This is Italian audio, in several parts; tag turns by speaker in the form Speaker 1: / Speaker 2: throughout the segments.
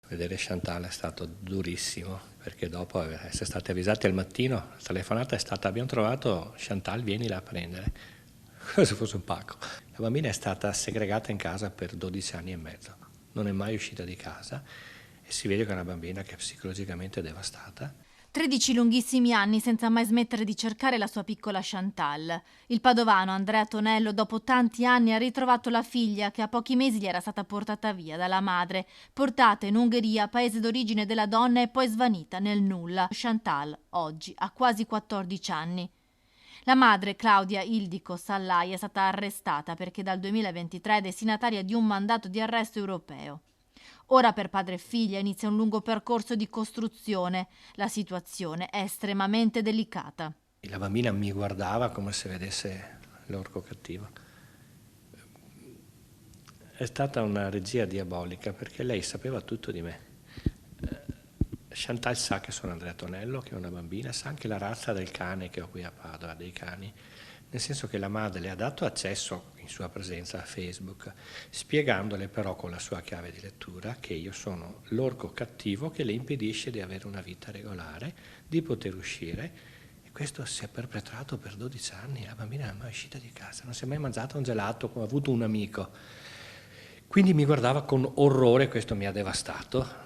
Speaker 1: Vedere Chantal è stato durissimo, perché dopo essere stati avvisati al mattino, la telefonata è stata: abbiamo trovato Chantal, vienila a prendere, come se fosse un pacco. La bambina è stata segregata in casa per 12 anni e mezzo, non è mai uscita di casa e si vede che è una bambina che è psicologicamente devastata.
Speaker 2: 13 lunghissimi anni senza mai smettere di cercare la sua piccola Chantal. Il padovano Andrea Tonello, dopo tanti anni, ha ritrovato la figlia che a pochi mesi gli era stata portata via dalla madre, portata in Ungheria, paese d'origine della donna, e poi svanita nel nulla. Chantal oggi ha quasi 14 anni. La madre, Claudia Ildico Sallai, è stata arrestata perché dal 2023 è destinataria di un mandato di arresto europeo. Ora per padre e figlia inizia un lungo percorso di costruzione. La situazione è estremamente delicata.
Speaker 1: La bambina mi guardava come se vedesse l'orco cattivo. È stata una regia diabolica perché lei sapeva tutto di me. Chantal sa che sono Andrea Tonello, che è una bambina, sa anche la razza del cane che ho qui a Padova, dei cani, nel senso che la madre le ha dato accesso in sua presenza a Facebook, spiegandole però con la sua chiave di lettura che io sono l'orco cattivo che le impedisce di avere una vita regolare, di poter uscire, e questo si è perpetrato per 12 anni. La bambina non è mai uscita di casa, non si è mai mangiata un gelato, come ha avuto un amico. Quindi mi guardava con orrore, questo mi ha devastato.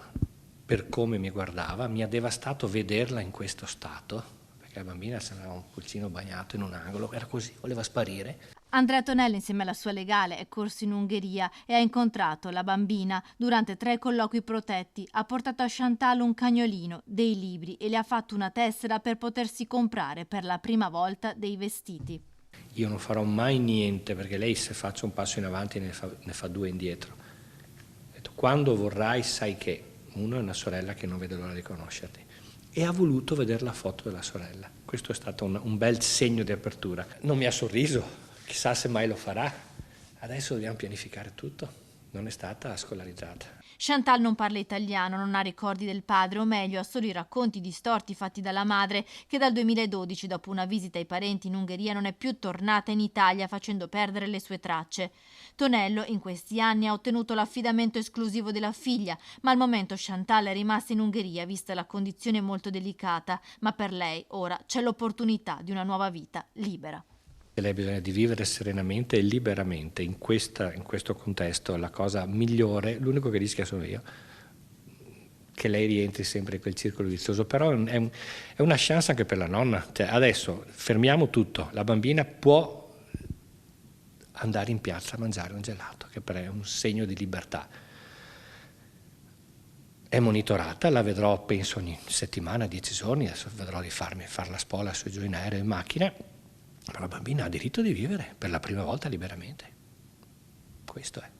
Speaker 1: Per come mi guardava, mi ha devastato vederla in questo stato, perché la bambina sembrava un pulcino bagnato in un angolo, era così, voleva sparire.
Speaker 2: Andrea Tonello, insieme alla sua legale, è corso in Ungheria e ha incontrato la bambina durante 3 colloqui protetti. Ha portato a Chantal un cagnolino, dei libri e le ha fatto una tessera per potersi comprare per la prima volta dei vestiti.
Speaker 1: Io non farò mai niente, perché lei, se faccio un passo in avanti ne fa 2 indietro. Ho detto: quando vorrai sai che uno è una sorella che non vede l'ora di conoscerti, e ha voluto vedere la foto della sorella. Questo è stato un bel segno di apertura. Non mi ha sorriso, chissà se mai lo farà. Adesso dobbiamo pianificare tutto. Non è stata scolarizzata.
Speaker 2: Chantal non parla italiano, non ha ricordi del padre, o meglio ha solo i racconti distorti fatti dalla madre, che dal 2012, dopo una visita ai parenti in Ungheria, non è più tornata in Italia, facendo perdere le sue tracce. Tonello in questi anni ha ottenuto l'affidamento esclusivo della figlia, ma al momento Chantal è rimasta in Ungheria vista la condizione molto delicata, ma per lei ora c'è l'opportunità di una nuova vita libera.
Speaker 1: Lei ha bisogno di vivere serenamente e liberamente in questo contesto. La cosa migliore, l'unico che rischia sono io, che lei rientri sempre in quel circolo vizioso, però è una chance anche per la nonna. Cioè, adesso fermiamo tutto, la bambina può andare in piazza a mangiare un gelato, che per lei è un segno di libertà. È monitorata, la vedrò penso ogni settimana, 10 giorni, adesso vedrò di far la spola su e giù in aereo, in macchina. Ma la bambina ha diritto di vivere per la prima volta liberamente. Questo è.